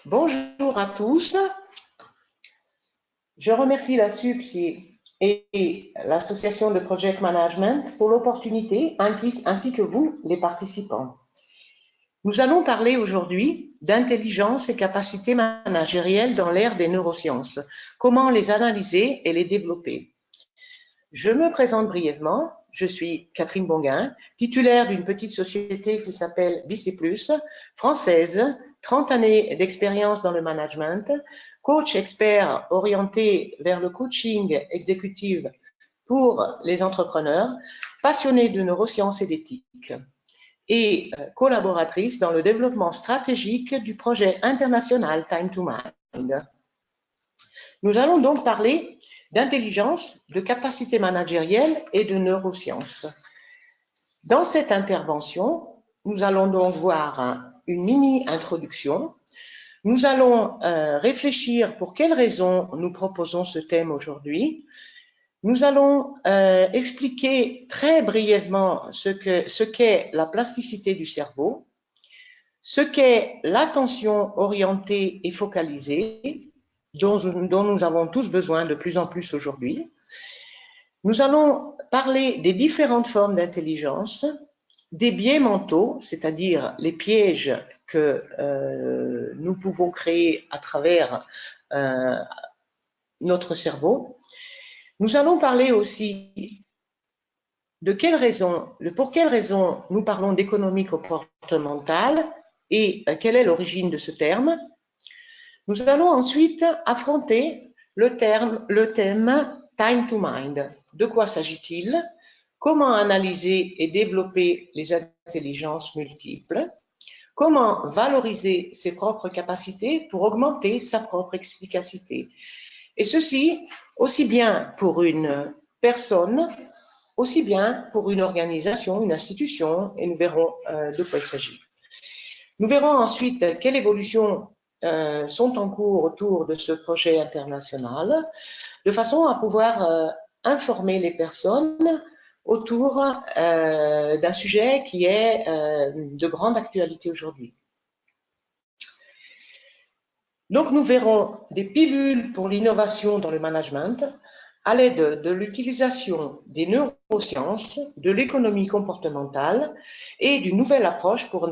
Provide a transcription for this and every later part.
Bonjour à tous. Je remercie la SUPSI et l'Association de Project Management pour l'opportunité, ainsi que vous, les participants. Nous allons parler aujourd'hui d'intelligence et capacités managérielles dans l'ère des neurosciences. Comment les analyser et les développer. Je me présente brièvement. Je suis Catherine Bonguin, titulaire d'une petite société qui s'appelle BC+, française, 30 années d'expérience dans le management, coach expert orienté vers le coaching exécutif pour les entrepreneurs, passionnée de neurosciences et d'éthique, et collaboratrice dans le développement stratégique du projet international Time to Mind. Nous allons donc parler d'intelligence, de capacité managérielle et de neurosciences. Dans cette intervention, nous allons donc voir une mini-introduction. Nous allons réfléchir pour quelles raisons nous proposons ce thème aujourd'hui. Nous allons expliquer très brièvement ce qu'est la plasticité du cerveau, ce qu'est l'attention orientée et focalisée, dont nous avons tous besoin de plus en plus aujourd'hui. Nous allons parler des différentes formes d'intelligence, des biais mentaux, c'est-à-dire les pièges que nous pouvons créer à travers notre cerveau. Nous allons parler aussi de pour quelles raisons nous parlons d'économie comportementale et quelle est l'origine de ce terme. Nous allons ensuite affronter le thème Time to Mind. De quoi s'agit-il? Comment analyser et développer les intelligences multiples? Comment valoriser ses propres capacités pour augmenter sa propre efficacité? Et ceci, aussi bien pour une personne, aussi bien pour une organisation, une institution, et nous verrons de quoi il s'agit. Nous verrons ensuite quelle évolution sont en cours autour de ce projet international, de façon à pouvoir informer les personnes autour d'un sujet qui est de grande actualité aujourd'hui. Donc nous verrons des pilules pour l'innovation dans le management à l'aide de l'utilisation des neurosciences, de l'économie comportementale et d'une nouvelle approche pour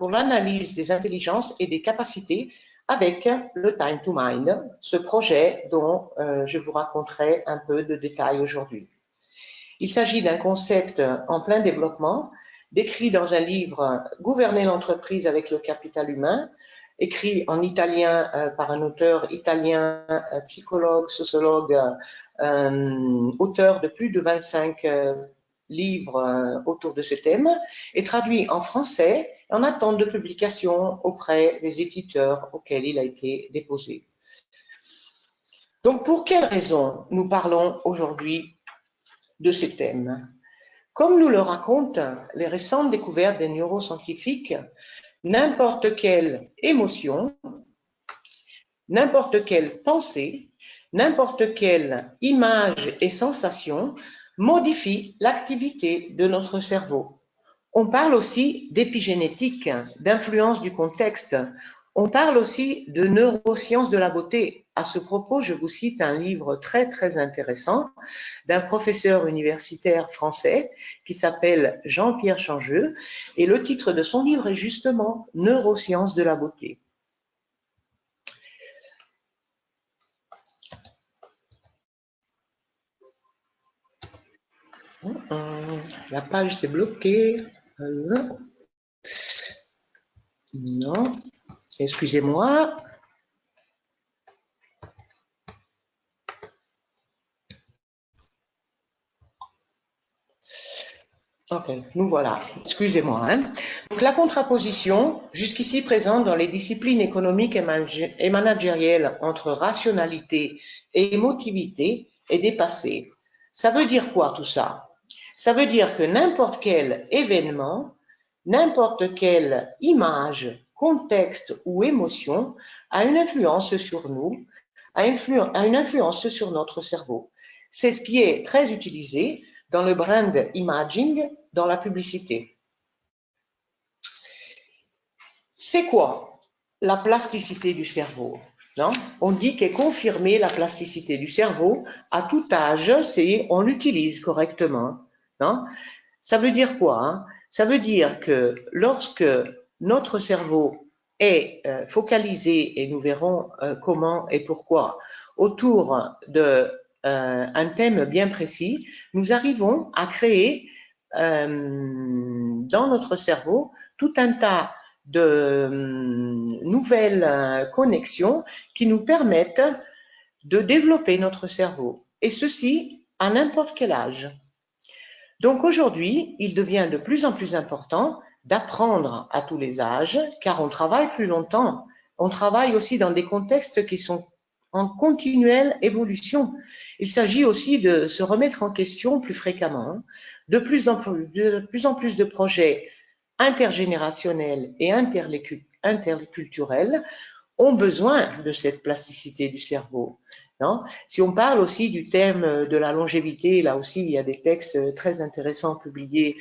l'analyse des intelligences et des capacités avec le Time to Mind, ce projet dont je vous raconterai un peu de détails aujourd'hui. Il s'agit d'un concept en plein développement, décrit dans un livre « Gouverner l'entreprise avec le capital humain », écrit en italien par un auteur italien, psychologue, sociologue, auteur de plus de 25 livres autour de ce thème, et traduit en français en attente de publication auprès des éditeurs auxquels il a été déposé. Donc, pour quelles raisons nous parlons aujourd'hui de ces thèmes? Comme nous le racontent les récentes découvertes des neuroscientifiques, n'importe quelle émotion, n'importe quelle pensée, n'importe quelle image et sensation modifie l'activité de notre cerveau. On parle aussi d'épigénétique, d'influence du contexte. On parle aussi de neurosciences de la beauté. À ce propos, je vous cite un livre très très intéressant d'un professeur universitaire français qui s'appelle Jean-Pierre Changeux, et le titre de son livre est justement Neurosciences de la beauté. La page s'est bloquée. Non, excusez-moi. Ok, nous voilà. Excusez-moi. Donc, la contraposition, jusqu'ici présente dans les disciplines économiques et managérielles entre rationalité et émotivité, est dépassée. Ça veut dire quoi tout ça? Ça veut dire que n'importe quel événement, n'importe quelle image, contexte ou émotion a une influence sur nous, a une influence sur notre cerveau. C'est ce qui est très utilisé dans le brand imaging, dans la publicité. C'est quoi la plasticité du cerveau. Non? On dit qu'est confirmée la plasticité du cerveau à tout âge, c'est on l'utilise correctement. Non? Ça veut dire quoi? Hein? Ça veut dire que lorsque notre cerveau est focalisé, et nous verrons comment et pourquoi, autour de un thème bien précis, nous arrivons à créer dans notre cerveau tout un tas de nouvelles connexions qui nous permettent de développer notre cerveau. Et ceci à n'importe quel âge. Donc aujourd'hui, il devient de plus en plus important d'apprendre à tous les âges, car on travaille plus longtemps. On travaille aussi dans des contextes qui sont en continuelle évolution. Il s'agit aussi de se remettre en question plus fréquemment. De plus en plus de projets intergénérationnels et interculturels ont besoin de cette plasticité du cerveau. Non? Si on parle aussi du thème de la longévité, là aussi il y a des textes très intéressants publiés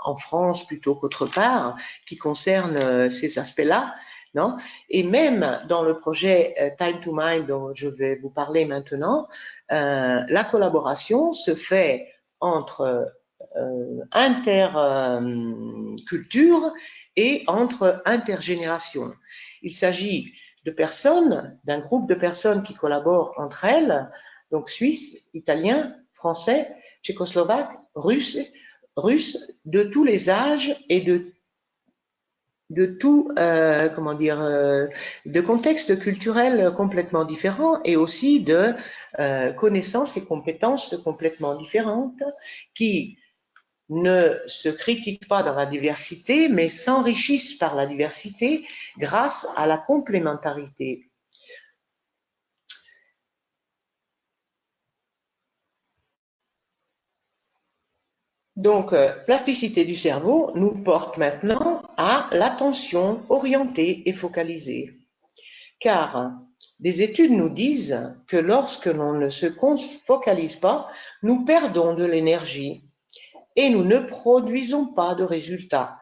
en France plutôt qu'autre part qui concernent ces aspects-là. Non? Et même dans le projet Time to Mind dont je vais vous parler maintenant, la collaboration se fait entre interculture et entre intergénérations. Il s'agit de personnes, d'un groupe de personnes qui collaborent entre elles, donc suisses, italiens, français, tchécoslovaques, russes, de tous les âges et de tout, de contextes culturels complètement différents et aussi de connaissances et compétences complètement différentes qui ne se critiquent pas dans la diversité, mais s'enrichissent par la diversité grâce à la complémentarité. Donc, plasticité du cerveau nous porte maintenant à l'attention orientée et focalisée. Car des études nous disent que lorsque l'on ne se focalise pas, nous perdons de l'énergie et nous ne produisons pas de résultats.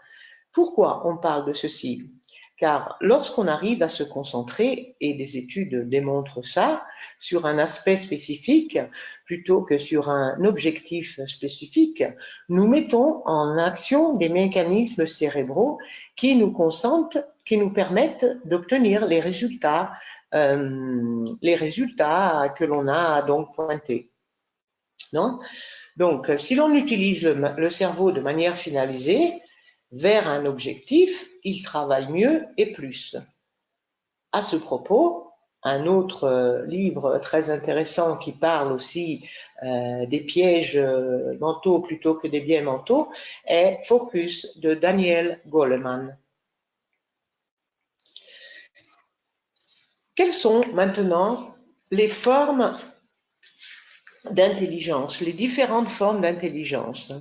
Pourquoi on parle de ceci? Car lorsqu'on arrive à se concentrer, et des études démontrent ça, sur un aspect spécifique plutôt que sur un objectif spécifique, nous mettons en action des mécanismes cérébraux qui nous concentrent, qui nous permettent d'obtenir les résultats que l'on a donc pointés. Non? Donc, si l'on utilise le cerveau de manière finalisée, vers un objectif, il travaille mieux et plus. À ce propos, un autre livre très intéressant qui parle aussi des pièges mentaux plutôt que des biais mentaux est Focus de Daniel Goleman. Quelles sont maintenant les formes d'intelligence, les différentes formes d'intelligence?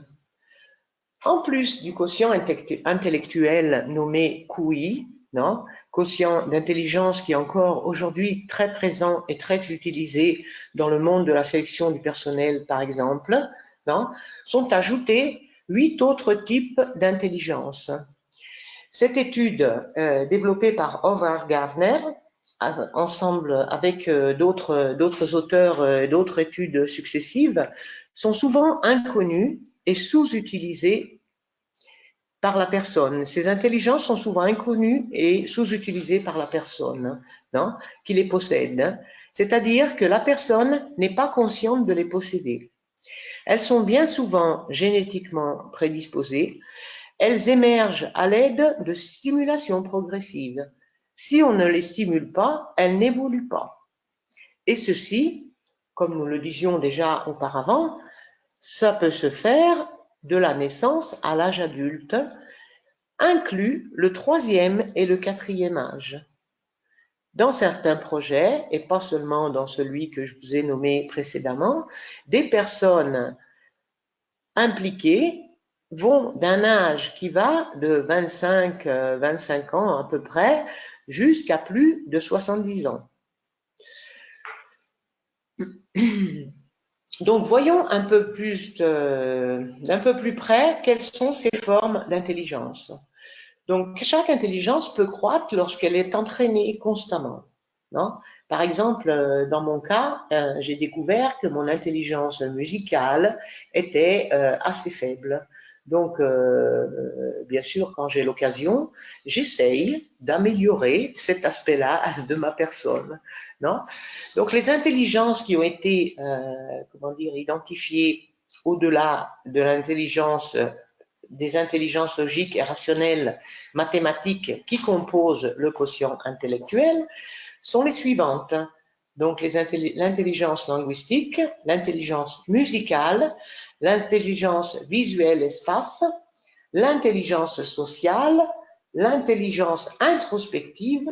En plus du quotient intellectuel nommé QI, non, quotient d'intelligence qui est encore aujourd'hui très présent et très utilisé dans le monde de la sélection du personnel, par exemple, non, sont ajoutés 8 autres types d'intelligence. Cette étude développée par Howard Gardner, ensemble avec d'autres auteurs, d'autres études successives, sont souvent inconnues et sous-utilisées par la personne. Ces intelligences sont souvent inconnues et sous-utilisées par la personne, non, qui les possède. C'est-à-dire que la personne n'est pas consciente de les posséder. Elles sont bien souvent génétiquement prédisposées. Elles émergent à l'aide de stimulation progressive. Si on ne les stimule pas, elles n'évoluent pas. Et ceci, comme nous le disions déjà auparavant, ça peut se faire de la naissance à l'âge adulte, inclus le 3e et le 4e âge. Dans certains projets, et pas seulement dans celui que je vous ai nommé précédemment, des personnes impliquées vont d'un âge qui va de 25 ans à peu près jusqu'à plus de 70 ans. Donc, voyons d'un peu plus près quelles sont ces formes d'intelligence. Donc, chaque intelligence peut croître lorsqu'elle est entraînée constamment. Non? Par exemple, dans mon cas, j'ai découvert que mon intelligence musicale était assez faible. Donc, bien sûr, quand j'ai l'occasion, j'essaye d'améliorer cet aspect-là de ma personne. Non? Donc, les intelligences qui ont été, comment dire, identifiées au-delà de l'intelligence, des intelligences logiques et rationnelles mathématiques qui composent le quotient intellectuel sont les suivantes. Donc, l'intelligence linguistique, l'intelligence musicale, l'intelligence visuelle espace, l'intelligence sociale, l'intelligence introspective,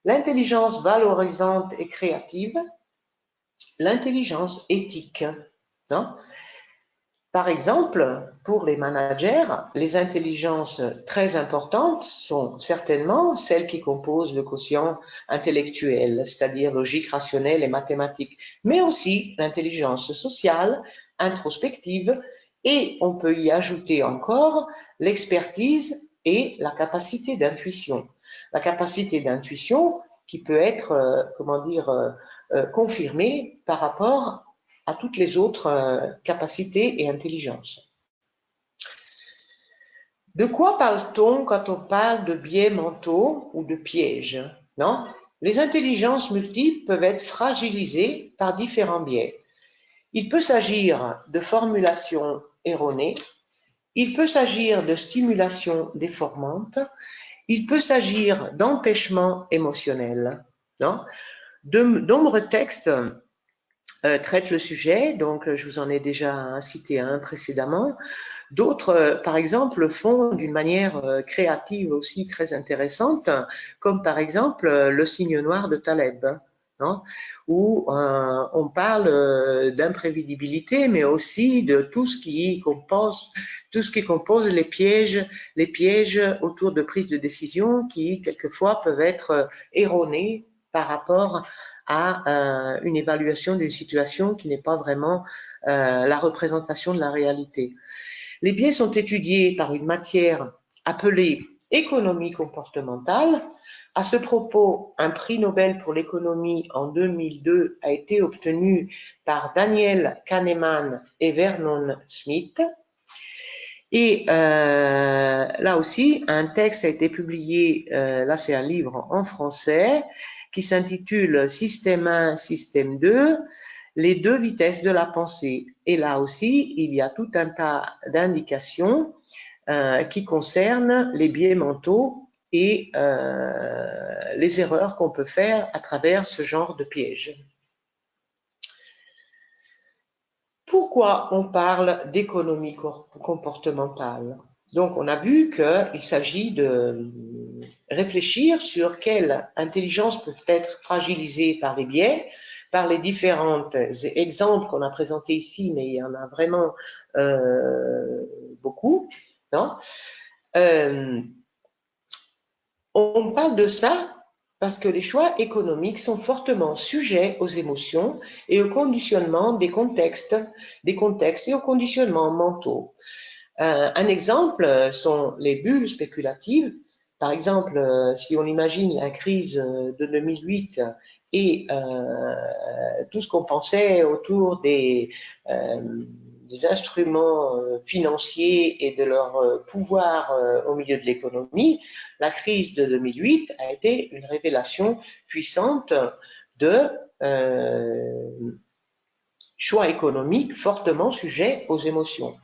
l'intelligence valorisante et créative, l'intelligence éthique. Non? Par exemple, pour les managers, les intelligences très importantes sont certainement celles qui composent le quotient intellectuel, c'est-à-dire logique, rationnelle et mathématique, mais aussi l'intelligence sociale, introspective, et on peut y ajouter encore l'expertise et la capacité d'intuition. La capacité d'intuition qui peut être, confirmée par rapport à toutes les autres capacités et intelligences. De quoi parle-t-on quand on parle de biais mentaux ou de pièges? Non? Les intelligences multiples peuvent être fragilisées par différents biais. Il peut s'agir de formulations erronées, il peut s'agir de stimulation déformante, il peut s'agir d'empêchement émotionnel. Non? De nombreux textes traitent le sujet, donc je vous en ai déjà cité un précédemment. D'autres, par exemple, le font d'une manière créative aussi très intéressante, comme par exemple le signe noir de Taleb, non? Où on parle d'imprévisibilité, mais aussi de tout ce qui compose les pièges autour de prises de décision qui quelquefois peuvent être erronées par rapport à une évaluation d'une situation qui n'est pas vraiment la représentation de la réalité. Les biais sont étudiés par une matière appelée économie comportementale. À ce propos, un prix Nobel pour l'économie en 2002 a été obtenu par Daniel Kahneman et Vernon Smith. Et là aussi, un texte a été publié, là c'est un livre en français, qui s'intitule Système 1, Système 2, les deux vitesses de la pensée. Et là aussi, il y a tout un tas d'indications qui concernent les biais mentaux et les erreurs qu'on peut faire à travers ce genre de piège. Pourquoi on parle d'économie comportementale? Donc, on a vu qu'il s'agit de réfléchir sur quelles intelligences peuvent être fragilisées par les biais, par les différents exemples qu'on a présentés ici, mais il y en a vraiment beaucoup. Non? On parle de ça parce que les choix économiques sont fortement sujets aux émotions et au conditionnement des contextes et aux conditionnements mentaux. Un exemple sont les bulles spéculatives. Par exemple, si on imagine la crise de 2008 et tout ce qu'on pensait autour des instruments financiers et de leur pouvoir au milieu de l'économie, la crise de 2008 a été une révélation puissante de choix économiques fortement sujets aux émotions.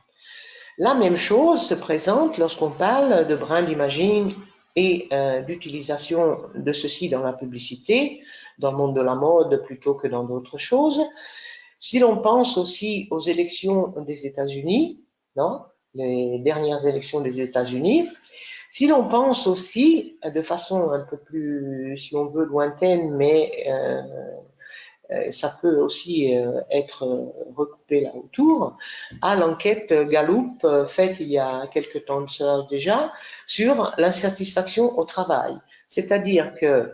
La même chose se présente lorsqu'on parle de brain imaging et d'utilisation de ceci dans la publicité, dans le monde de la mode plutôt que dans d'autres choses. Si l'on pense aussi aux élections des États-Unis, non, les dernières élections des États-Unis, si l'on pense aussi de façon un peu plus, si on veut, lointaine, mais ça peut aussi être recoupé là autour, à l'enquête Gallup faite il y a quelque temps de ça déjà sur l'insatisfaction au travail. C'est-à-dire que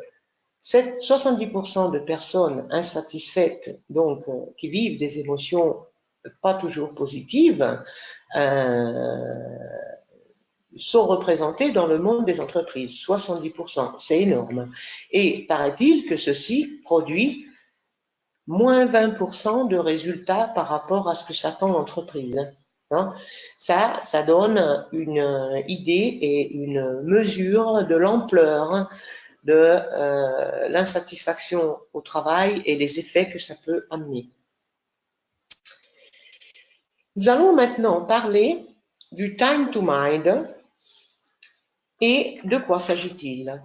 70% de personnes insatisfaites, donc qui vivent des émotions pas toujours positives, sont représentés dans le monde des entreprises, 70%, c'est énorme. Et paraît-il que ceci produit moins 20% de résultats par rapport à ce que s'attend l'entreprise. Hein. Ça donne une idée et une mesure de l'ampleur de l'insatisfaction au travail et les effets que ça peut amener. Nous allons maintenant parler du time to mind et de quoi s'agit-il.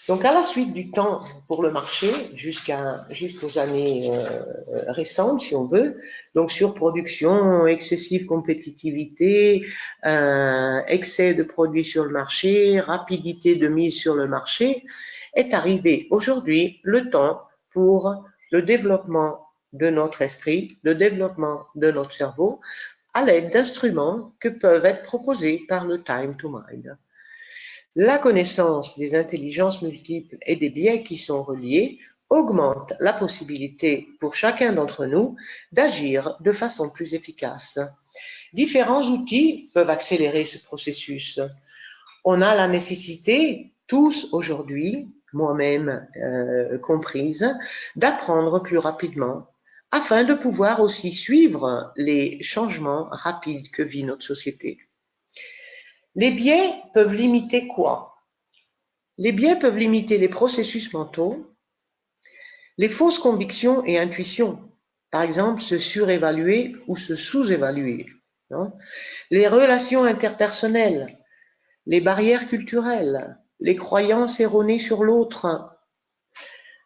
Donc, à la suite du temps pour le marché, jusqu'aux années récentes, si on veut, donc surproduction, excessive compétitivité, excès de produits sur le marché, rapidité de mise sur le marché, est arrivé aujourd'hui le temps pour le développement de notre esprit, le développement de notre cerveau, à l'aide d'instruments que peuvent être proposés par le Time to Mind. La connaissance des intelligences multiples et des biais qui sont reliés augmente la possibilité pour chacun d'entre nous d'agir de façon plus efficace. Différents outils peuvent accélérer ce processus. On a la nécessité, tous aujourd'hui, moi-même comprise, d'apprendre plus rapidement afin de pouvoir aussi suivre les changements rapides que vit notre société. Les biais peuvent limiter quoi? Les biais peuvent limiter les processus mentaux, les fausses convictions et intuitions, par exemple se surévaluer ou se sous-évaluer, hein, les relations interpersonnelles, les barrières culturelles, les croyances erronées sur l'autre,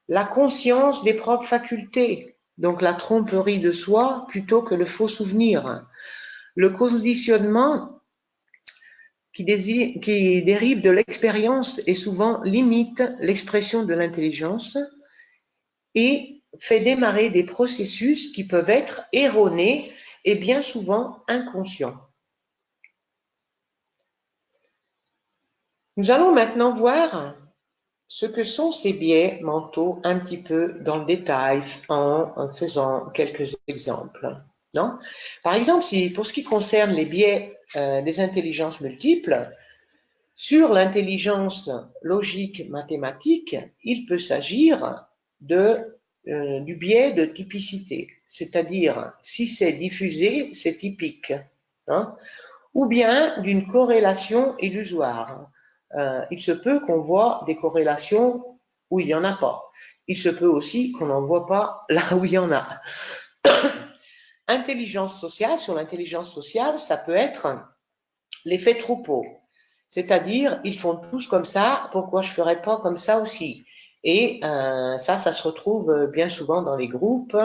la conscience des propres facultés, donc la tromperie de soi plutôt que le faux souvenir, le conditionnement qui dérive de l'expérience et souvent limite l'expression de l'intelligence et fait démarrer des processus qui peuvent être erronés et bien souvent inconscients. Nous allons maintenant voir ce que sont ces biais mentaux un petit peu dans le détail en faisant quelques exemples. Non? Par exemple, pour ce qui concerne les biais des intelligences multiples, sur l'intelligence logique mathématique, il peut s'agir du biais de typicité, c'est-à-dire si c'est diffusé, c'est typique, hein, ou bien d'une corrélation illusoire. Il se peut qu'on voit des corrélations où il n'y en a pas. Il se peut aussi qu'on n'en voit pas là où il y en a. Intelligence sociale, sur l'intelligence sociale, ça peut être l'effet troupeau. C'est-à-dire, ils font tous comme ça, pourquoi je ne ferais pas comme ça aussi? Et ça se retrouve bien souvent dans les groupes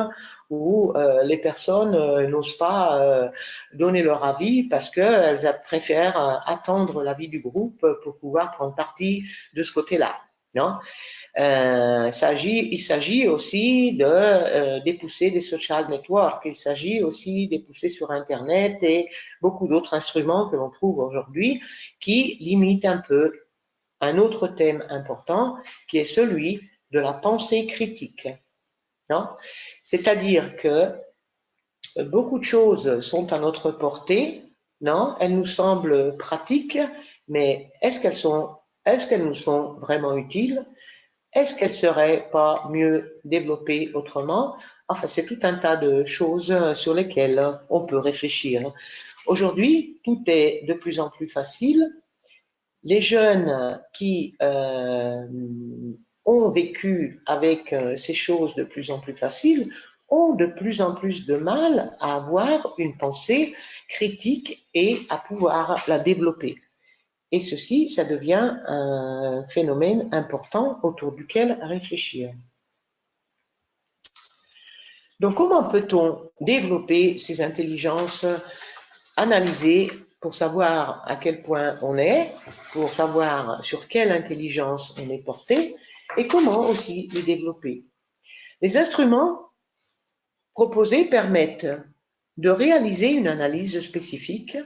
où les personnes n'osent pas donner leur avis parce qu'elles préfèrent attendre l'avis du groupe pour pouvoir prendre parti de ce côté-là. Non? Il s'agit aussi des poussées des social networks, il s'agit aussi des poussées sur Internet et beaucoup d'autres instruments que l'on trouve aujourd'hui qui limitent un peu un autre thème important qui est celui de la pensée critique. C'est-à-dire que beaucoup de choses sont à notre portée, non? Elles nous semblent pratiques, mais est-ce qu'elles nous sont vraiment utiles? Est-ce qu'elle serait pas mieux développée autrement? Enfin, c'est tout un tas de choses sur lesquelles on peut réfléchir. Aujourd'hui, tout est de plus en plus facile. Les jeunes qui ont vécu avec ces choses de plus en plus faciles ont de plus en plus de mal à avoir une pensée critique et à pouvoir la développer. Et ceci, ça devient un phénomène important autour duquel réfléchir. Donc, comment peut-on développer ces intelligences analysées pour savoir à quel point on est, pour savoir sur quelle intelligence on est porté, et comment aussi les développer? Les instruments proposés permettent de réaliser une analyse spécifique.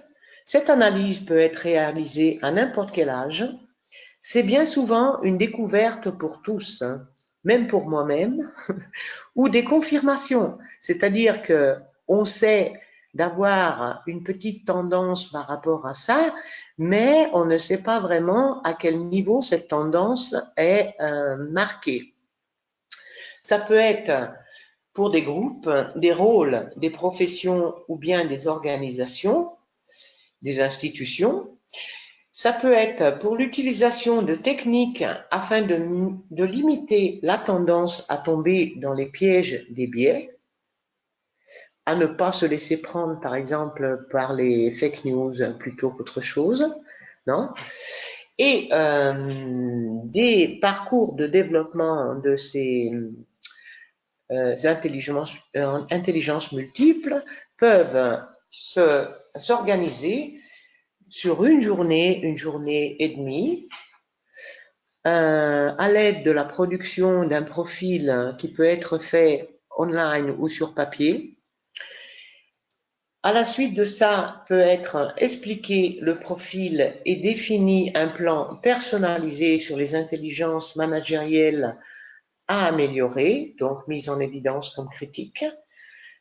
Cette analyse peut être réalisée à n'importe quel âge. C'est bien souvent une découverte pour tous, hein, même pour moi-même, ou des confirmations, c'est-à-dire que on sait d'avoir une petite tendance par rapport à ça, mais on ne sait pas vraiment à quel niveau cette tendance est marquée. Ça peut être pour des groupes, des rôles, des professions ou bien des organisations, des institutions. Ça peut être pour l'utilisation de techniques afin de limiter la tendance à tomber dans les pièges des biais, à ne pas se laisser prendre, par exemple, par les fake news plutôt qu'autre chose, non? Et des parcours de développement de ces intelligences multiples peuvent s'organiser sur une journée et demie, à l'aide de la production d'un profil qui peut être fait online ou sur papier. À la suite de ça, peut être expliqué le profil et défini un plan personnalisé sur les intelligences managérielles à améliorer, donc mise en évidence comme critique.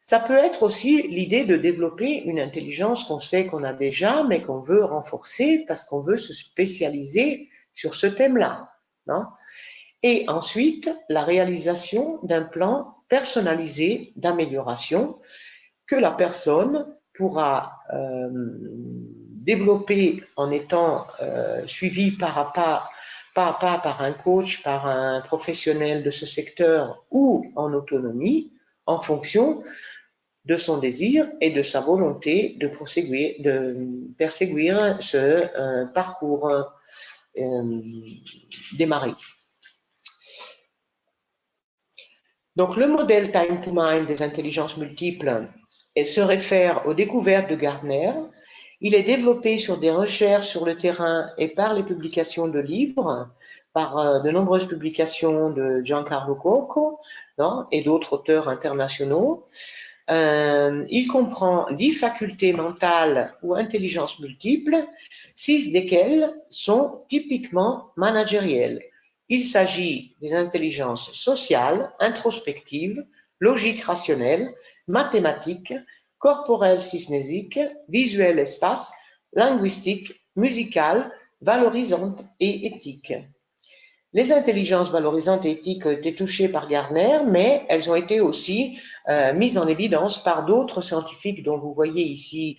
Ça peut être aussi l'idée de développer une intelligence qu'on sait qu'on a déjà, mais qu'on veut renforcer parce qu'on veut se spécialiser sur ce thème-là, non? Et ensuite, la réalisation d'un plan personnalisé d'amélioration que la personne pourra développer en étant suivie pas à pas par un coach, par un professionnel de ce secteur ou en autonomie, en fonction de son désir et de sa volonté de perséguir ce parcours démarré. Donc, le modèle Time to Mind des intelligences multiples se réfère aux découvertes de Gardner. Il est développé sur des recherches sur le terrain et par les publications de livres, par de nombreuses publications de Giancarlo Cocco, non, et d'autres auteurs internationaux. Il comprend 10 facultés mentales ou intelligences multiples, 6 desquelles sont typiquement managérielles. Il s'agit des intelligences sociales, introspectives, logiques rationnelles, mathématiques, corporelles synesthésiques, visuelles espace, linguistiques, musicales, valorisantes et éthiques. Les intelligences valorisantes et éthiques ont été touchées par Gardner, mais elles ont été aussi mises en évidence par d'autres scientifiques dont vous voyez ici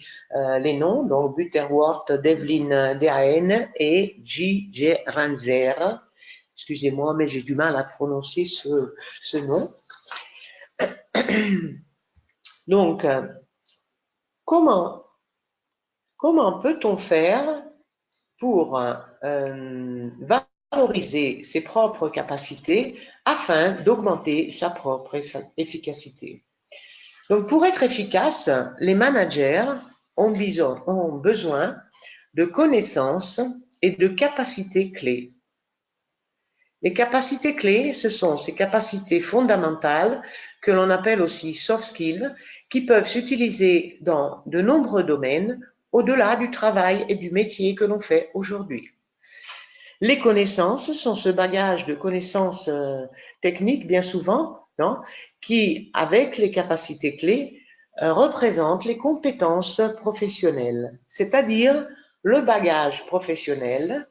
les noms, donc Butterworth, Devlin Dehaene et J.J. Ranzer. Excusez-moi, mais j'ai du mal à prononcer ce nom. Donc, comment peut-on faire pour valoriser ses propres capacités afin d'augmenter sa propre efficacité? Donc, pour être efficace, les managers ont besoin de connaissances et de capacités clés. Les capacités clés, ce sont ces capacités fondamentales que l'on appelle aussi soft skills, qui peuvent s'utiliser dans de nombreux domaines au-delà du travail et du métier que l'on fait aujourd'hui. Les connaissances sont ce bagage de connaissances techniques, bien souvent, non, qui, avec les capacités clés, représentent les compétences professionnelles, c'est-à-dire le bagage professionnel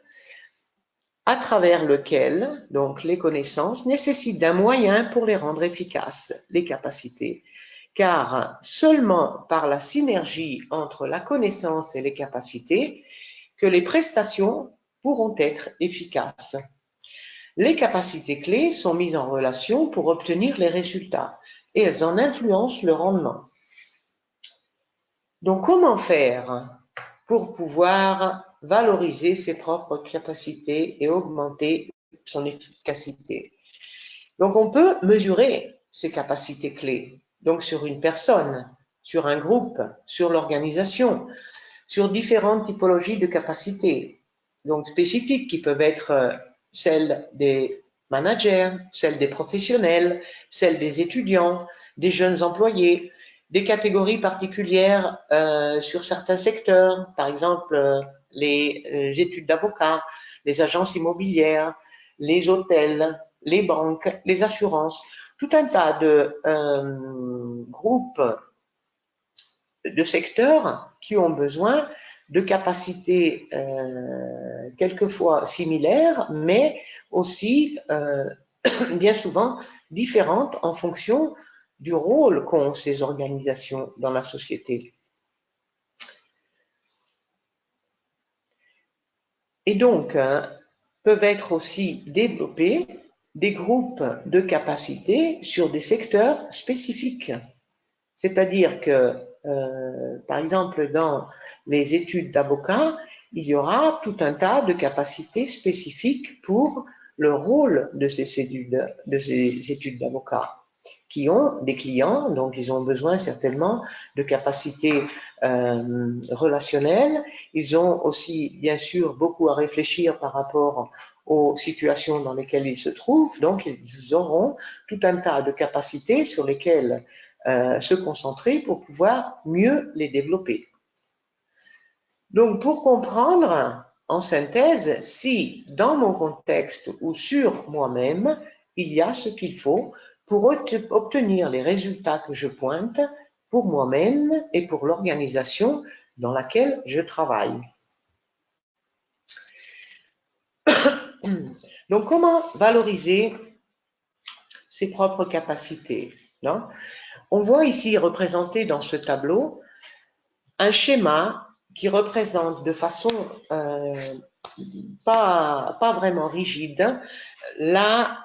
à travers lequel, donc, les connaissances nécessitent d'un moyen pour les rendre efficaces, les capacités, car seulement par la synergie entre la connaissance et les capacités que les prestations pourront être efficaces. Les capacités clés sont mises en relation pour obtenir les résultats et elles en influencent le rendement. Donc, comment faire pour pouvoir valoriser ses propres capacités et augmenter son efficacité? Donc, on peut mesurer ces capacités clés, donc sur une personne, sur un groupe, sur l'organisation, sur différentes typologies de capacités, donc spécifiques qui peuvent être celles des managers, celles des professionnels, celles des étudiants, des jeunes employés, des catégories particulières sur certains secteurs, par exemple les études d'avocats, les agences immobilières, les hôtels, les banques, les assurances, tout un tas de groupes de secteurs qui ont besoin de capacités quelquefois similaires, mais aussi bien souvent différentes en fonction du rôle qu'ont ces organisations dans la société. Et donc, peuvent être aussi développés des groupes de capacités sur des secteurs spécifiques. C'est-à-dire que, par exemple, dans les études d'avocat, il y aura tout un tas de capacités spécifiques pour le rôle de ces études d'avocat, qui ont des clients, donc ils ont besoin certainement de capacités relationnelles. Ils ont aussi, bien sûr, beaucoup à réfléchir par rapport aux situations dans lesquelles ils se trouvent, donc ils auront tout un tas de capacités sur lesquelles se concentrer pour pouvoir mieux les développer. Donc, pour comprendre, en synthèse, si dans mon contexte ou sur moi-même, il y a ce qu'il faut pour obtenir les résultats que je pointe pour moi-même et pour l'organisation dans laquelle je travaille. Donc, comment valoriser ses propres capacités, non ? On voit ici représenté dans ce tableau un schéma qui représente de façon pas vraiment rigide la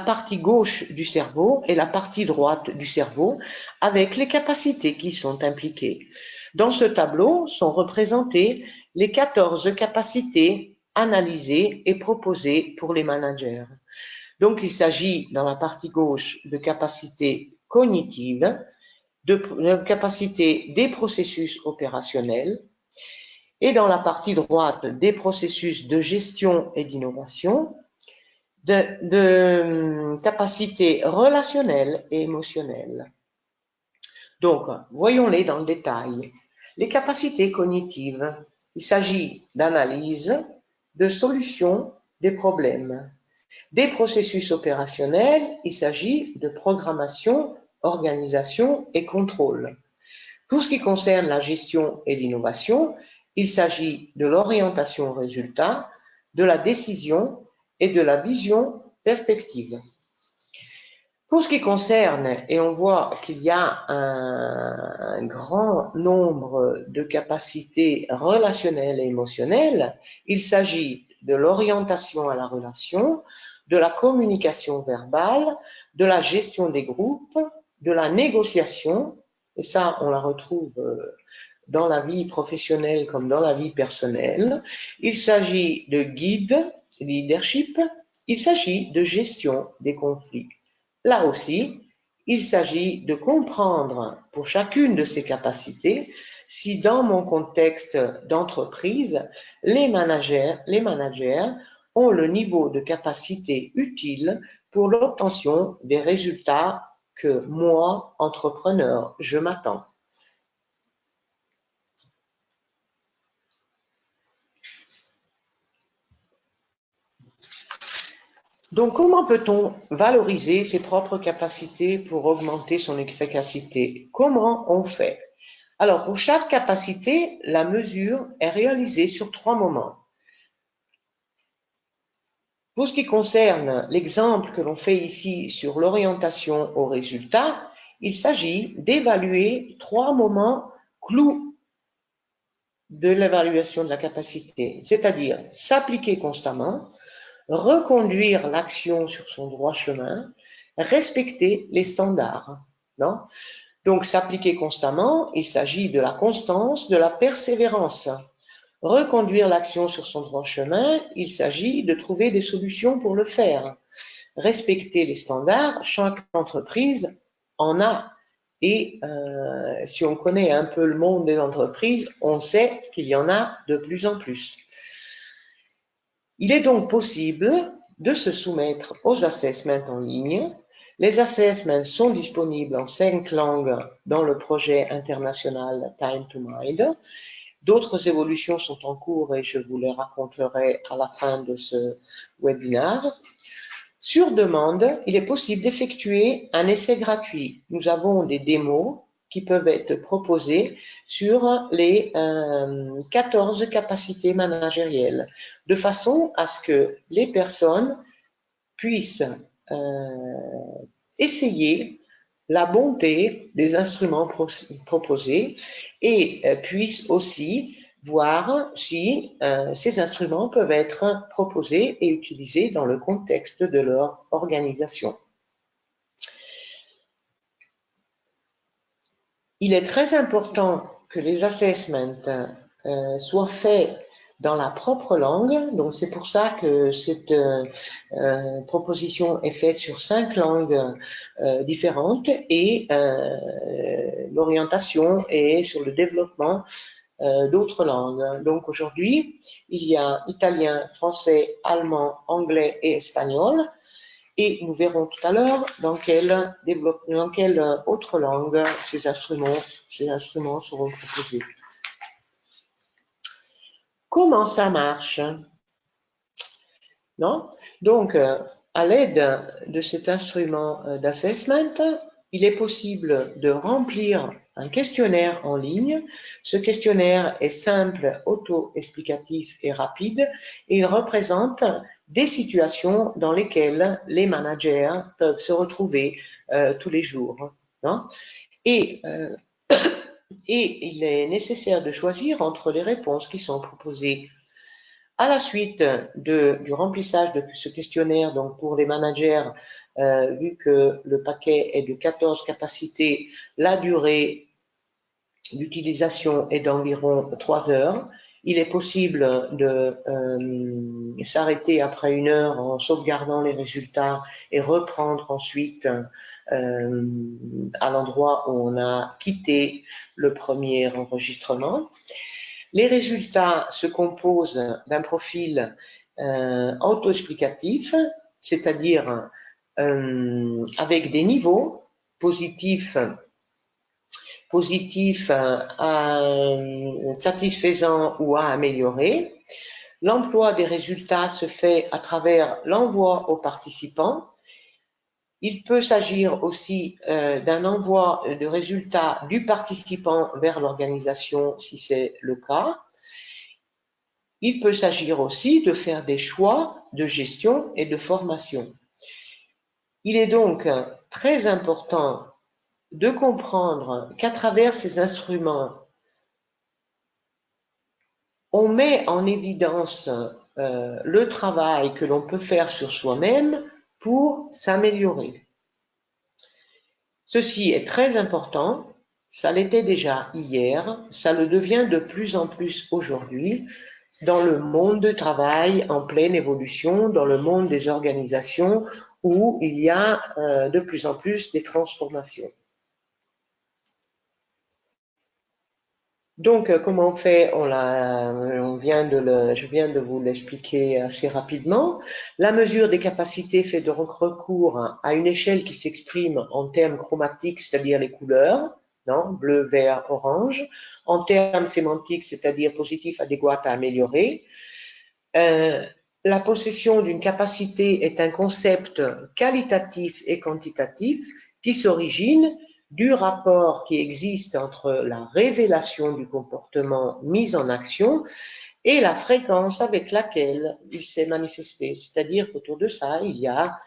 partie gauche du cerveau et la partie droite du cerveau avec les capacités qui sont impliquées. Dans ce tableau sont représentées les 14 capacités analysées et proposées pour les managers. Donc, il s'agit dans la partie gauche de capacités cognitives, de capacités des processus opérationnels, et dans la partie droite des processus de gestion et d'innovation, de capacités relationnelles et émotionnelles. Donc, voyons-les dans le détail. Les capacités cognitives, il s'agit d'analyse, de solution des problèmes. Des processus opérationnels, il s'agit de programmation, organisation et contrôle. Pour ce qui concerne la gestion et l'innovation, il s'agit de l'orientation au résultat, de la décision et de la vision perspective. Pour ce qui concerne, et on voit qu'il y a un grand nombre de capacités relationnelles et émotionnelles, il s'agit de l'orientation à la relation, de la communication verbale, de la gestion des groupes, de la négociation, et ça on la retrouve dans la vie professionnelle comme dans la vie personnelle. Il s'agit de guide, leadership, il s'agit de gestion des conflits. Là aussi, il s'agit de comprendre pour chacune de ces capacités si dans mon contexte d'entreprise, les managers ont le niveau de capacité utile pour l'obtention des résultats que moi, entrepreneur, je m'attends. Donc, comment peut-on valoriser ses propres capacités pour augmenter son efficacité? Comment on fait? Alors, pour chaque capacité, la mesure est réalisée sur 3 moments. Pour ce qui concerne l'exemple que l'on fait ici sur l'orientation au résultat, il s'agit d'évaluer 3 moments clous de l'évaluation de la capacité, c'est-à-dire s'appliquer constamment, reconduire l'action sur son droit chemin, respecter les standards. Non ? Donc, s'appliquer constamment, il s'agit de la constance, de la persévérance. Reconduire l'action sur son droit chemin, il s'agit de trouver des solutions pour le faire. Respecter les standards, chaque entreprise en a. Et si on connaît un peu le monde des entreprises, on sait qu'il y en a de plus en plus. Il est donc possible de se soumettre aux assessments en ligne. Les assessments sont disponibles en 5 langues dans le projet international Time to Mind. D'autres évolutions sont en cours et je vous les raconterai à la fin de ce webinaire. Sur demande, il est possible d'effectuer un essai gratuit. Nous avons des démos qui peuvent être proposées sur les 14 capacités managérielles, de façon à ce que les personnes puissent essayer la bonté des instruments proposés et puissent aussi voir si ces instruments peuvent être proposés et utilisés dans le contexte de leur organisation. Il est très important que les assessments soient faits dans la propre langue, donc c'est pour ça que cette proposition est faite sur 5 langues différentes et l'orientation est sur le développement d'autres langues. Donc aujourd'hui, il y a italien, français, allemand, anglais et espagnol. Et nous verrons tout à l'heure dans quelle autre langue ces instruments seront proposés. Comment ça marche? Non? Donc, à l'aide de cet instrument d'assessment, il est possible de remplir un questionnaire en ligne. Ce questionnaire est simple, auto-explicatif et rapide et il représente des situations dans lesquelles les managers peuvent se retrouver tous les jours. Non? Et il est nécessaire de choisir entre les réponses qui sont proposées. À la suite du remplissage de ce questionnaire, donc pour les managers, vu que le paquet est de 14 capacités, la durée d'utilisation est d'environ 3 heures. Il est possible de s'arrêter après 1 heure en sauvegardant les résultats et reprendre ensuite à l'endroit où on a quitté le premier enregistrement. Les résultats se composent d'un profil auto-explicatif, c'est-à-dire avec des niveaux positifs satisfaisants ou à améliorer. L'emploi des résultats se fait à travers l'envoi aux participants. Il peut s'agir aussi d'un envoi de résultats du participant vers l'organisation si c'est le cas. Il peut s'agir aussi de faire des choix de gestion et de formation. Il est donc très important de comprendre qu'à travers ces instruments, on met en évidence le travail que l'on peut faire sur soi-même pour s'améliorer. Ceci est très important, ça l'était déjà hier, ça le devient de plus en plus aujourd'hui dans le monde du travail en pleine évolution, dans le monde des organisations où il y a de plus en plus des transformations. Donc, comment on fait? Je viens de vous l'expliquer assez rapidement. La mesure des capacités fait donc recours à une échelle qui s'exprime en termes chromatiques, c'est-à-dire les couleurs, non? Bleu, vert, orange. En termes sémantiques, c'est-à-dire positif, adéquat, à améliorer. La possession d'une capacité est un concept qualitatif et quantitatif qui s'origine du rapport qui existe entre la révélation du comportement mis en action et la fréquence avec laquelle il s'est manifesté. C'est-à-dire qu'autour de ça, il y a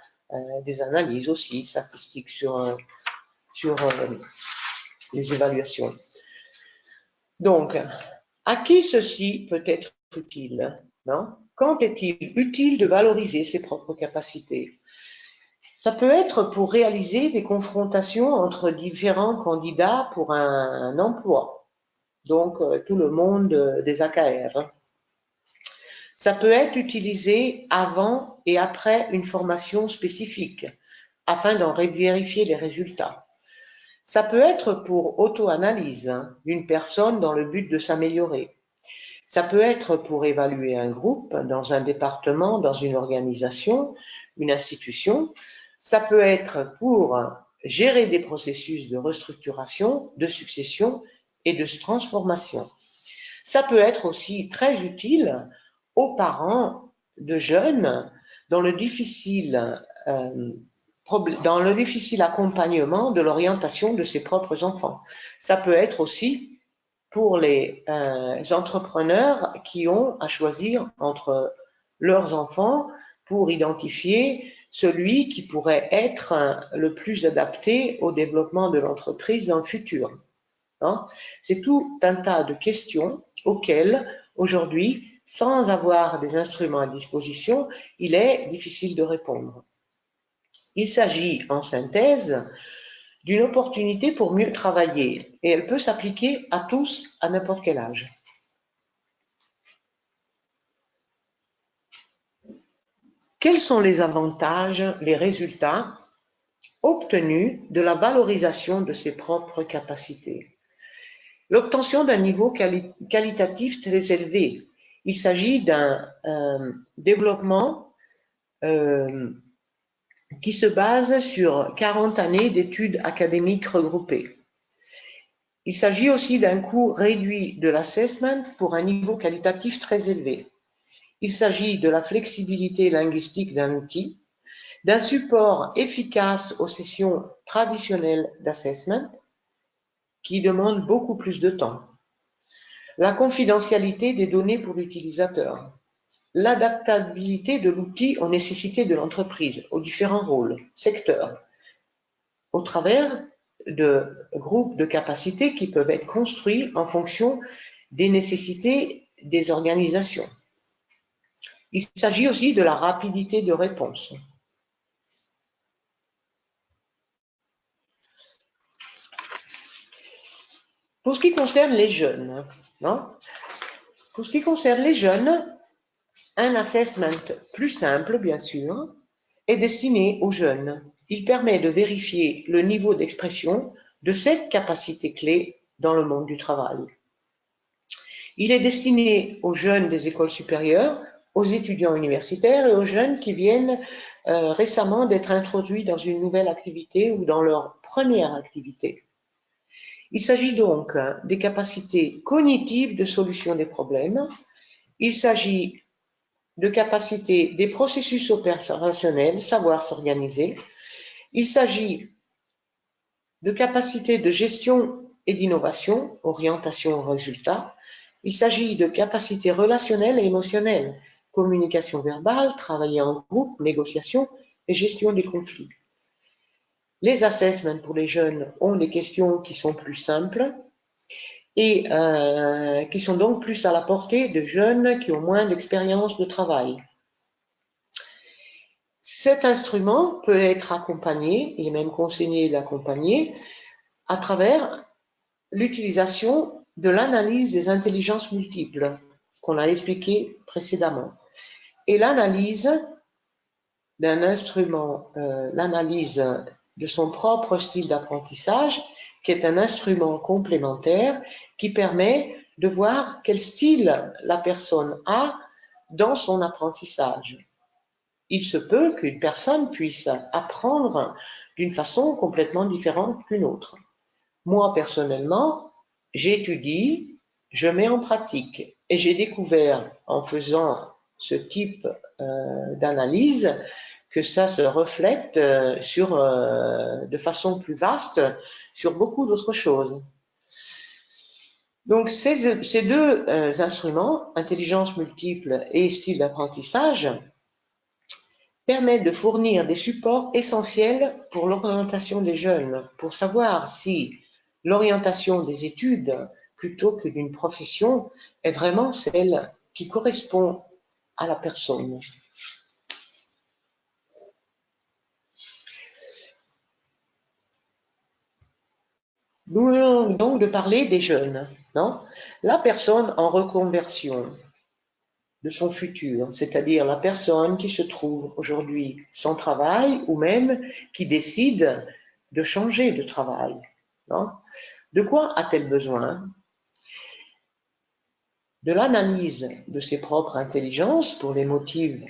des analyses aussi statistiques sur les évaluations. Donc, à qui ceci peut être utile, non? Quand est-il utile de valoriser ses propres capacités? Ça peut être pour réaliser des confrontations entre différents candidats pour un emploi, donc tout le monde des AKR. Ça peut être utilisé avant et après une formation spécifique, afin d'en vérifier les résultats. Ça peut être pour auto-analyse d'une personne dans le but de s'améliorer. Ça peut être pour évaluer un groupe dans un département, dans une organisation, une institution. Ça peut être pour gérer des processus de restructuration, de succession et de transformation. Ça peut être aussi très utile aux parents de jeunes dont le difficile dans le difficile accompagnement de l'orientation de ses propres enfants. Ça peut être aussi pour les entrepreneurs qui ont à choisir entre leurs enfants pour identifier celui qui pourrait être le plus adapté au développement de l'entreprise dans le futur. Hein? C'est tout un tas de questions auxquelles, aujourd'hui, sans avoir des instruments à disposition, il est difficile de répondre. Il s'agit, en synthèse, d'une opportunité pour mieux travailler, et elle peut s'appliquer à tous, à n'importe quel âge. Quels sont les avantages, les résultats obtenus de la valorisation de ses propres capacités? L'obtention d'un niveau qualitatif très élevé. Il s'agit d'un développement qui se base sur 40 années d'études académiques regroupées. Il s'agit aussi d'un coût réduit de l'assessment pour un niveau qualitatif très élevé. Il s'agit de la flexibilité linguistique d'un outil, d'un support efficace aux sessions traditionnelles d'assessment qui demandent beaucoup plus de temps, la confidentialité des données pour l'utilisateur, l'adaptabilité de l'outil aux nécessités de l'entreprise, aux différents rôles, secteurs, au travers de groupes de capacités qui peuvent être construits en fonction des nécessités des organisations. Il s'agit aussi de la rapidité de réponse. Pour ce qui concerne les jeunes, pour ce qui concerne les jeunes, un assessment plus simple, bien sûr, est destiné aux jeunes. Il permet de vérifier le niveau d'expression de cette capacité clé dans le monde du travail. Il est destiné aux jeunes des écoles supérieures, aux étudiants universitaires et aux jeunes qui viennent récemment d'être introduits dans une nouvelle activité ou dans leur première activité. Il s'agit donc des capacités cognitives de solution des problèmes. Il s'agit de capacités des processus opérationnels, savoir s'organiser. Il s'agit de capacités de gestion et d'innovation, orientation aux résultats. Il s'agit de capacités relationnelles et émotionnelles, communication verbale, travailler en groupe, négociation et gestion des conflits. Les assessments pour les jeunes ont des questions qui sont plus simples et qui sont donc plus à la portée de jeunes qui ont moins d'expérience de travail. Cet instrument peut être accompagné, il est même conseillé d'accompagner, à travers l'utilisation de l'analyse des intelligences multiples, qu'on a expliqué précédemment, et l'analyse d'un instrument, l'analyse de son propre style d'apprentissage, qui est un instrument complémentaire qui permet de voir quel style la personne a dans son apprentissage. Il se peut qu'une personne puisse apprendre d'une façon complètement différente qu'une autre. Moi, personnellement, j'étudie, je mets en pratique et j'ai découvert en faisant ce type d'analyse que ça se reflète de façon plus vaste sur beaucoup d'autres choses. Donc ces deux instruments, intelligence multiple et style d'apprentissage, permettent de fournir des supports essentiels pour l'orientation des jeunes, pour savoir si l'orientation des études plutôt que d'une profession est vraiment celle qui correspond à la personne. Nous venons donc de parler des jeunes, non? La personne en reconversion de son futur, c'est-à-dire la personne qui se trouve aujourd'hui sans travail ou même qui décide de changer de travail, non? De quoi a-t-elle besoin? De l'analyse de ses propres intelligences pour les motifs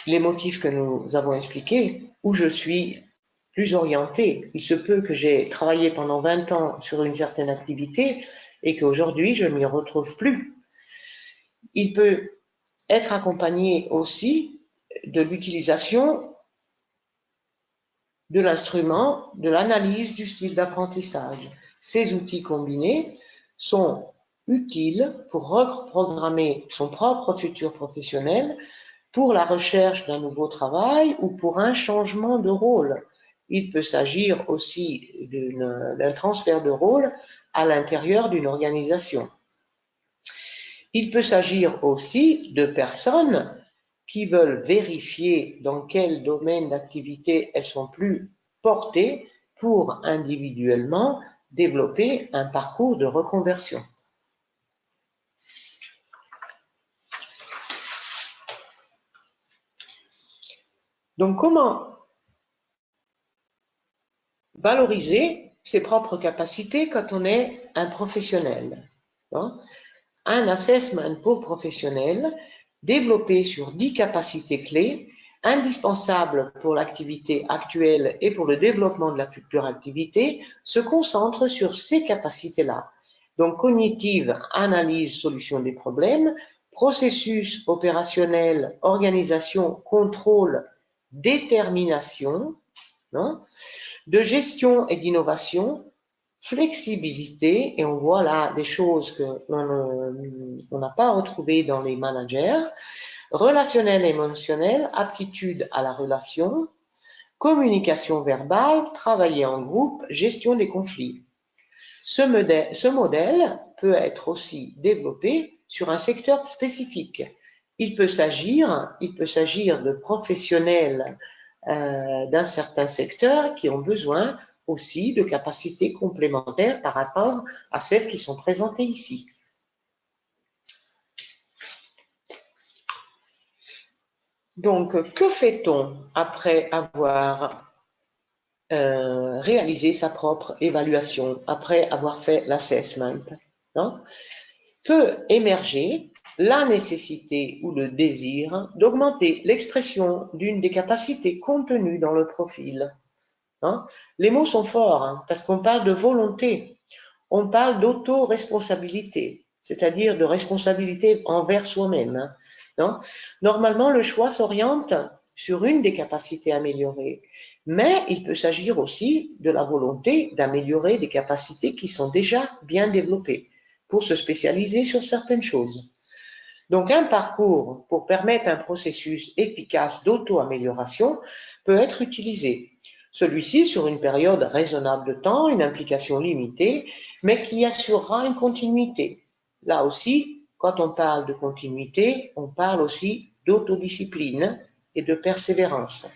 que nous avons expliqués, où je suis plus orienté. Il se peut que j'ai travaillé pendant 20 ans sur une certaine activité et qu'aujourd'hui je ne m'y retrouve plus. Il peut être accompagné aussi de l'utilisation de l'instrument, de l'analyse du style d'apprentissage. Ces outils combinés sont utiles pour reprogrammer son propre futur professionnel, pour la recherche d'un nouveau travail ou pour un changement de rôle. Il peut s'agir aussi d'un transfert de rôle à l'intérieur d'une organisation. Il peut s'agir aussi de personnes qui veulent vérifier dans quel domaine d'activité elles sont plus portées pour individuellement développer un parcours de reconversion. Donc, comment valoriser ses propres capacités quand on est un professionnel, hein? Un assessment pour professionnels développé sur 10 capacités clés indispensables pour l'activité actuelle et pour le développement de la future activité se concentre sur ces capacités-là. Donc, cognitive, analyse, solution des problèmes, processus opérationnel, organisation, contrôle, détermination, hein, de gestion et d'innovation, flexibilité, et on voit là des choses que on n'a pas retrouvées dans les managers, relationnel et émotionnel, aptitude à la relation, communication verbale, travailler en groupe, gestion des conflits. Ce modèle peut être aussi développé sur un secteur spécifique. Il peut s'agir de professionnels d'un certain secteur qui ont besoin aussi de capacités complémentaires par rapport à celles qui sont présentées ici. Donc, que fait-on après avoir réalisé sa propre évaluation, après avoir fait l'assessment, hein? Peut émerger la nécessité ou le désir d'augmenter l'expression d'une des capacités contenues dans le profil. Hein? Les mots sont forts, hein, parce qu'on parle de volonté, on parle d'auto-responsabilité, c'est-à-dire de responsabilité envers soi-même. Hein? Normalement, le choix s'oriente sur une des capacités améliorées, mais il peut s'agir aussi de la volonté d'améliorer des capacités qui sont déjà bien développées pour se spécialiser sur certaines choses. Donc, un parcours pour permettre un processus efficace d'auto-amélioration peut être utilisé. Celui-ci sur une période raisonnable de temps, une implication limitée, mais qui assurera une continuité. Là aussi, quand on parle de continuité, on parle aussi d'autodiscipline et de persévérance.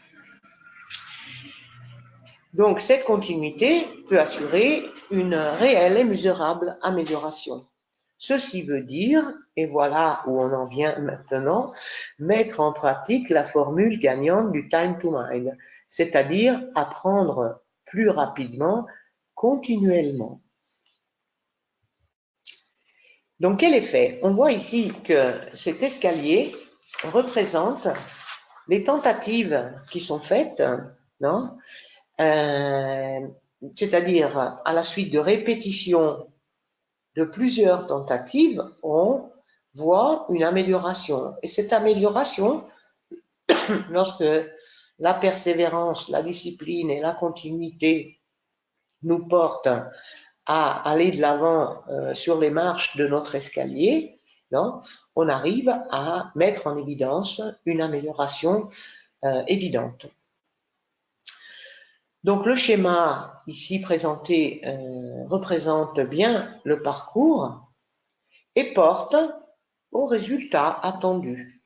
Donc, cette continuité peut assurer une réelle et mesurable amélioration. Ceci veut dire, et voilà où on en vient maintenant, mettre en pratique la formule gagnante du time to mind, c'est-à-dire apprendre plus rapidement, continuellement. Donc, quel effet? On voit ici que cet escalier représente les tentatives qui sont faites, non? C'est-à-dire à la suite de répétitions de plusieurs tentatives, on voit une amélioration. Et cette amélioration, lorsque la persévérance, la discipline et la continuité nous portent à aller de l'avant sur les marches de notre escalier, non, on arrive à mettre en évidence une amélioration évidente. Donc le schéma ici présenté représente bien le parcours et porte au résultat attendu.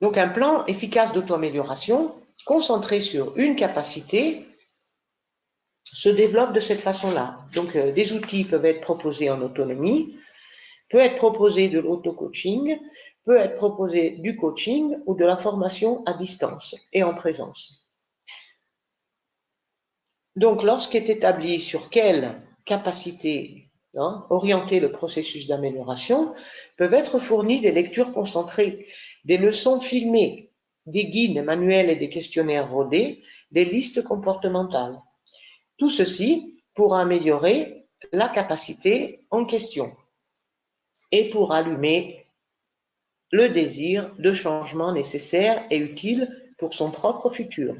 Donc un plan efficace d'auto-amélioration concentré sur une capacité se développe de cette façon-là. Donc des outils peuvent être proposés en autonomie, peut être proposé de l'auto-coaching, peut être proposé du coaching ou de la formation à distance et en présence. Donc lorsqu'est établi sur quelle capacité orienter le processus d'amélioration, peuvent être fournies des lectures concentrées, des leçons filmées, des guides, des manuels et des questionnaires rodés, des listes comportementales. Tout ceci pour améliorer la capacité en question et pour allumer le désir de changement nécessaire et utile pour son propre futur,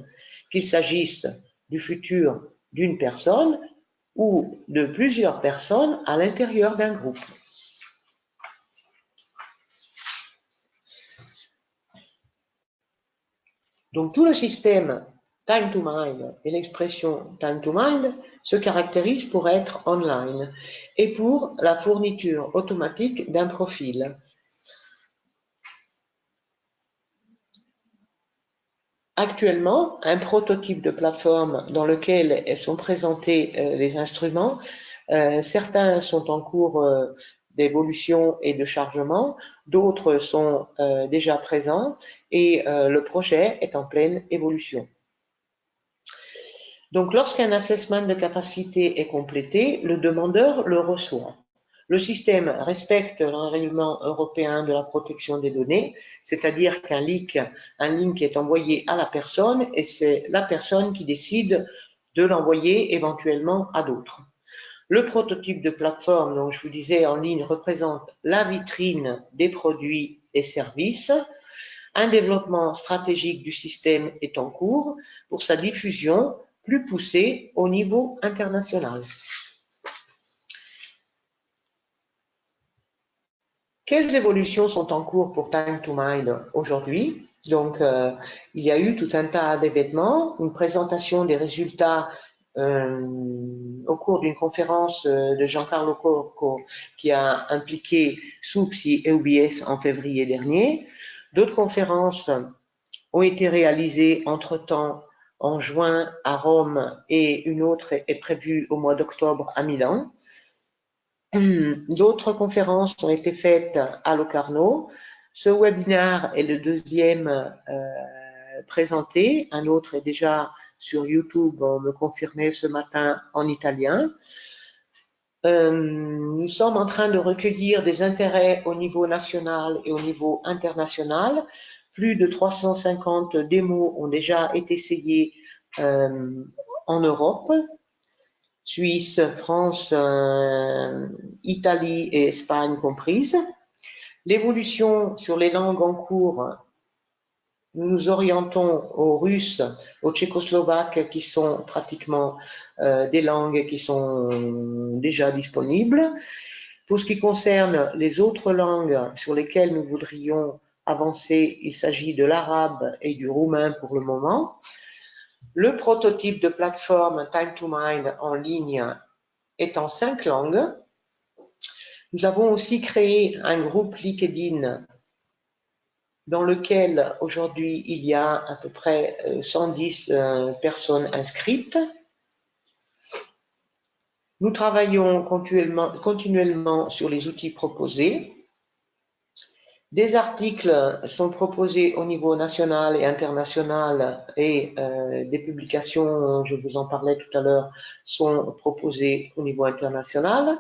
qu'il s'agisse du futur d'une personne ou de plusieurs personnes à l'intérieur d'un groupe. Donc tout le système Time to Mind et l'expression Time to Mind se caractérisent pour être online et pour la fourniture automatique d'un profil. Actuellement, un prototype de plateforme dans lequel sont présentés les instruments, certains sont en cours d'évolution et de chargement, d'autres sont déjà présents et le projet est en pleine évolution. Donc, lorsqu'un assessment de capacité est complété, le demandeur le reçoit. Le système respecte le règlement européen de la protection des données, c'est-à-dire qu'un link est envoyé à la personne et c'est la personne qui décide de l'envoyer éventuellement à d'autres. Le prototype de plateforme, dont je vous disais en ligne, représente la vitrine des produits et services. Un développement stratégique du système est en cours pour sa diffusion plus poussée au niveau international. Quelles évolutions sont en cours pour Time to Mind aujourd'hui? Donc, il y a eu tout un tas d'événements, une présentation des résultats au cours d'une conférence de Giancarlo Cocco qui a impliqué Souxi et UBS en février dernier. D'autres conférences ont été réalisées entre-temps en juin à Rome et une autre est prévue au mois d'octobre à Milan. D'autres conférences ont été faites à Locarno. Ce webinaire est le deuxième présenté. Un autre est déjà sur YouTube, on me confirmait ce matin en italien. Nous sommes en train de recueillir des intérêts au niveau national et au niveau international. Plus de 350 démos ont déjà été essayées en Europe. Suisse, France, Italie et Espagne comprises. L'évolution sur les langues en cours, nous nous orientons aux Russes, aux Tchécoslovaques qui sont pratiquement des langues qui sont déjà disponibles. Pour ce qui concerne les autres langues sur lesquelles nous voudrions avancer, il s'agit de l'arabe et du roumain pour le moment. Le prototype de plateforme Time to Mind en ligne est en 5 langues. Nous avons aussi créé un groupe LinkedIn dans lequel aujourd'hui il y a à peu près 110 personnes inscrites. Nous travaillons continuellement sur les outils proposés. Des articles sont proposés au niveau national et international et des publications, je vous en parlais tout à l'heure, sont proposées au niveau international.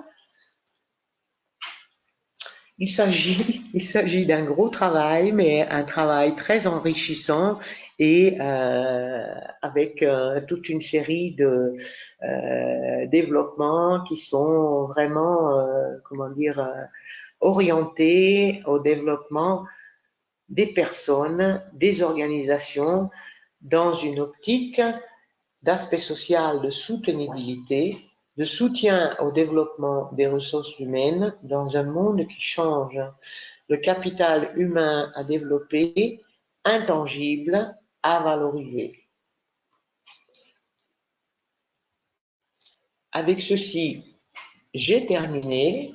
Il s'agit d'un gros travail, mais un travail très enrichissant et avec toute une série de développements qui sont vraiment, orientés au développement des personnes, des organisations dans une optique d'aspect social, de soutenabilité, de soutien au développement des ressources humaines dans un monde qui change. Le capital humain à développer, intangible, à valoriser. Avec ceci, j'ai terminé.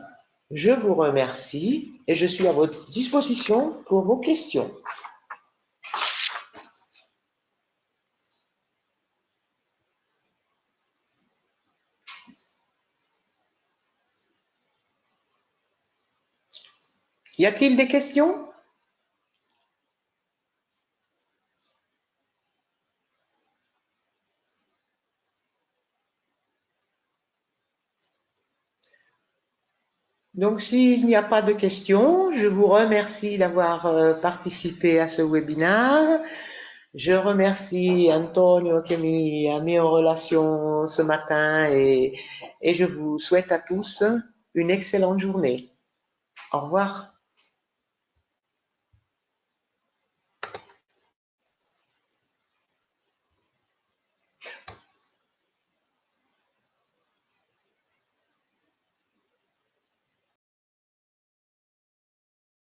Je vous remercie et je suis à votre disposition pour vos questions. Y a-t-il des questions? Donc, s'il n'y a pas de questions, je vous remercie d'avoir participé à ce webinaire. Je remercie Antonio qui m'a mis en relation ce matin et je vous souhaite à tous une excellente journée. Au revoir.